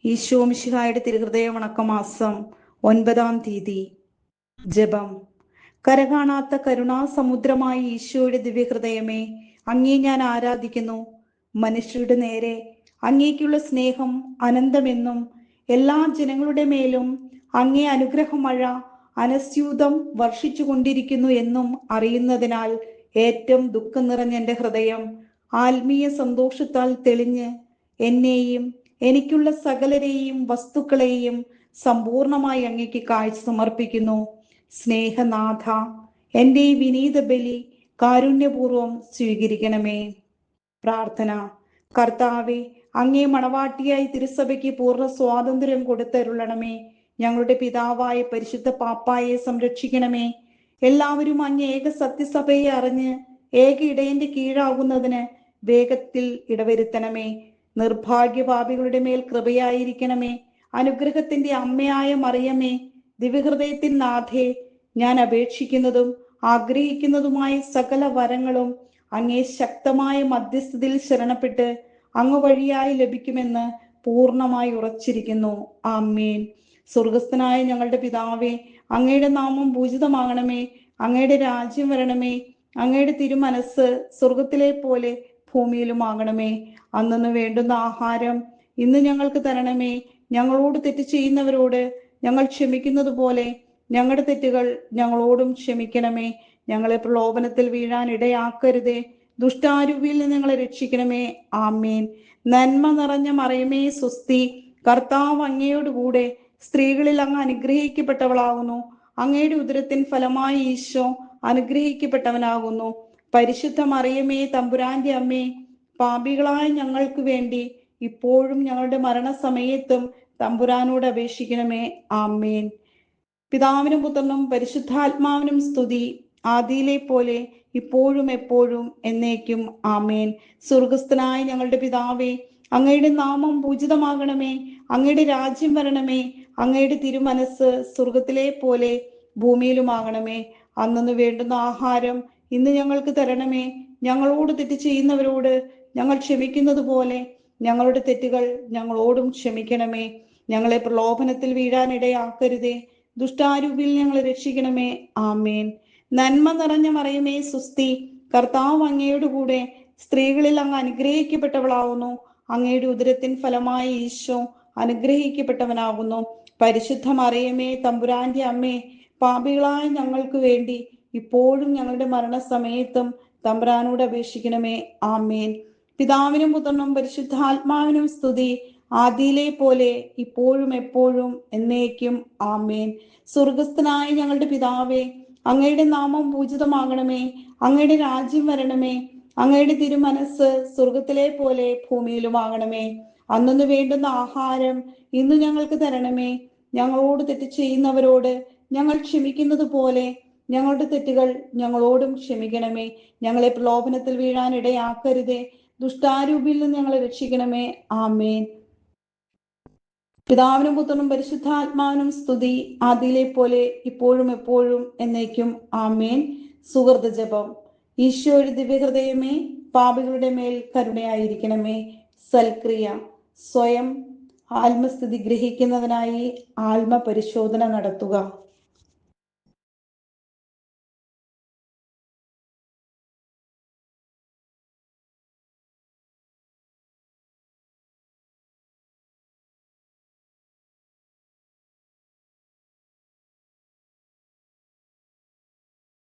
ഈശോ മിശിഹായുടെ തിരുഹൃദയ വണക്കമാസം 9-ാം തീയതി. ജപം. കരകാണാത്ത കരുണാസമുദ്രമായ ഈശോയുടെ ദിവ്യഹൃദയമേ, അങ്ങേ ഞാൻ ആരാധിക്കുന്നു. മനുഷ്യരുടെ നേരെ അങ്ങേക്കുള്ള സ്നേഹം അനന്തമെന്നും എല്ലാ ജനങ്ങളുടെ മേലും അങ്ങേ അനുഗ്രഹമഴ അനസ്യൂതം വർഷിച്ചു കൊണ്ടിരിക്കുന്നു എന്നും അറിയുന്നതിനാൽ ഏറ്റവും ദുഃഖം നിറഞ്ഞ എൻ്റെ ഹൃദയം ആത്മീയ സന്തോഷത്താൽ തെളിഞ്ഞ് എന്നെയും എനിക്കുള്ള സകലരെയും വസ്തുക്കളെയും സമ്പൂർണമായി അങ്ങേക്ക് കാഴ്ച സമർപ്പിക്കുന്നു. സ്നേഹനാഥ, എൻ്റെ ഈ വിനീത ബലി കാരുണ്യപൂർവം സ്വീകരിക്കണമേ. പ്രാർത്ഥന. കർത്താവെ, അങ്ങേ മണവാട്ടിയായി തിരുസഭയ്ക്ക് പൂർണ്ണ സ്വാതന്ത്ര്യം കൊടുത്തരുളണമേ. ഞങ്ങളുടെ പിതാവായ പരിശുദ്ധ പാപ്പായെ സംരക്ഷിക്കണമേ. എല്ലാവരും അങ്ങ് ഏക സത്യസഭയെ അറിഞ്ഞ് ഏക ഇടയന്റെ കീഴാകുന്നതിന് വേഗത്തിൽ ഇടവരുത്തണമേ. നിർഭാഗ്യപാപികളുടെ മേൽ കൃപയായിരിക്കണമേ. അനുഗ്രഹത്തിന്റെ അമ്മയായ മറിയമേ, ദിവ്യഹൃദയത്തിൻ നാഥേ, ഞാൻ അപേക്ഷിക്കുന്നതും ആഗ്രഹിക്കുന്നതുമായ സകല വരങ്ങളും അങ്ങേ ശക്തമായ മധ്യസ്ഥതയിൽ ശരണപ്പെട്ട് അങ്ങ് വഴിയായി ലഭിക്കുമെന്ന് പൂർണ്ണമായി ഉറച്ചിരിക്കുന്നു. ആമേൻ. സ്വർഗസ്ഥനായ ഞങ്ങളുടെ പിതാവേ, അങ്ങയുടെ നാമം പൂജിതമാകണമേ. അങ്ങയുടെ രാജ്യം വരണമേ. അങ്ങയുടെ തിരുമനസ് സ്വർഗത്തിലെ പോലെ ഭൂമിയിലുമാകണമേ. അന്നു വേണ്ടുന്ന ആഹാരം ഇന്ന് ഞങ്ങൾക്ക് തരണമേ. ഞങ്ങളോട് തെറ്റ് ചെയ്യുന്നവരോട് ഞങ്ങൾ ക്ഷമിക്കുന്നത് പോലെ ഞങ്ങളുടെ തെറ്റുകൾ ഞങ്ങളോടും ക്ഷമിക്കണമേ. ഞങ്ങളെ പ്രലോഭനത്തിൽ വീഴാൻ ഇടയാക്കരുതേ. ദുഷ്ടാരൂപിയിൽ നിന്ന് ഞങ്ങളെ രക്ഷിക്കണമേ. ആമേൻ. നന്മ നിറഞ്ഞ മറിയമേ സ്വസ്തി, കർത്താവ് അങ്ങയോട് കൂടെ സ്ത്രീകളിൽ അങ്ങ് അനുഗ്രഹിക്കപ്പെട്ടവളാകുന്നു. അങ്ങയുടെ ഉദരത്തിൻ ഫലമായി ഈശോ അനുഗ്രഹിക്കപ്പെട്ടവനാകുന്നു. പരിശുദ്ധ മറിയമേ, തമ്പുരാന്റെ അമ്മേ, പാപികളായ ഞങ്ങൾക്ക് വേണ്ടി ഇപ്പോഴും ഞങ്ങളുടെ മരണസമയത്തും തമ്പുരാനോട് അപേക്ഷിക്കണമേ. ആമേൻ. പിതാവിനും പുത്രനും പരിശുദ്ധാത്മാവിനും സ്തുതി, ആദിയിലെ പോലെ ഇപ്പോഴും എപ്പോഴും എന്നേക്കും. ആമേൻ. സ്വർഗസ്ഥനായ ഞങ്ങളുടെ പിതാവേ, അങ്ങയുടെ നാമം പൂജിതമാകണമേ. അങ്ങയുടെ രാജ്യം വരണമേ. അങ്ങയുടെ തിരുമനസ് സ്വർഗത്തിലെ പോലെ ഭൂമിയിലുമാകണമേ. അന്നു വേണ്ടുന്ന ആഹാരം ഇന്ന് ഞങ്ങൾക്ക് തരണമേ. ഞങ്ങളോട് തെറ്റ് ചെയ്യുന്നവരോട് ഞങ്ങൾ ക്ഷമിക്കുന്നത് പോലെ ഞങ്ങളുടെ തെറ്റുകൾ ഞങ്ങളോടും ക്ഷമിക്കണമേ. ഞങ്ങളെ പ്രലോഭനത്തിൽ വീഴാൻ ഇടയാക്കരുതേ. ദുഷ്ടാരൂപിയിൽ ഞങ്ങളെ രക്ഷിക്കണമേ. ആമേൻ. നന്മ നിറഞ്ഞ മറിയമേ സ്വസ്തി, കർത്താവ് അങ്ങയുടെ കൂടെ സ്ത്രീകളിൽ അങ്ങ് അനുഗ്രഹിക്കപ്പെട്ടവളാകുന്നു. അങ്ങയുടെ ഉദരത്തിൻ ഫലമായി ഈശോ അനുഗ്രഹിക്കപ്പെട്ടവനാകുന്നു. പരിശുദ്ധ മറിയമേ, തമ്പുരാന്റെ അമ്മേ, പാപികളായ ഞങ്ങൾക്ക് വേണ്ടി ഇപ്പോഴും ഞങ്ങളുടെ മരണസമയത്തും തമ്പുരാനോട് അപേക്ഷിക്കണമേ. ആമേൻ. പിതാവിനും പുത്രനും പരിശുദ്ധാത്മാവിനും സ്തുതി, ആദിയിലെ പോലെ ഇപ്പോഴും എപ്പോഴും എന്നേക്കും. ആമേൻ. സ്വർഗസ്ഥനായ ഞങ്ങളുടെ പിതാവേ, അങ്ങയുടെ നാമം പൂജിതമാകണമേ. അങ്ങയുടെ രാജ്യം വരണമേ. അങ്ങയുടെ തിരുമനസ് സ്വർഗത്തിലെ പോലെ ഭൂമിയിലുമാകണമേ. അന്നു വേണ്ടുന്ന ആഹാരം ഇന്ന് ഞങ്ങൾക്ക് തരണമേ. ഞങ്ങളോട് തെറ്റ് ചെയ്യുന്നവരോട് ഞങ്ങൾ ക്ഷമിക്കുന്നത് പോലെ ഞങ്ങളുടെ തെറ്റുകൾ ഞങ്ങളോടും ക്ഷമിക്കണമേ. ഞങ്ങളെ പ്രലോഭനത്തിൽ വീഴാൻ ഇടയാക്കരുതേ. ദുഷ്ടാരൂപിയിൽ നിന്ന് ഞങ്ങളെ രക്ഷിക്കണമേ. ആമേൻ. പിതാവിനും പുത്രനും പരിശുദ്ധാത്മാവിനും സ്തുതി, ആദിയിലെ പോലെ ഇപ്പോഴും എപ്പോഴും എന്നേക്കും. ആമേൻ. സുഹൃത ജപം. ഈശോയുടെ ദിവ്യഹൃദയമേ, പാപികളുടെ മേൽ കരുണയായിരിക്കണമേ. സൽക്രിയ. സ്വയം ആത്മസ്ഥിതി ഗ്രഹിക്കുന്നതിനായി ആത്മപരിശോധന നടത്തുക.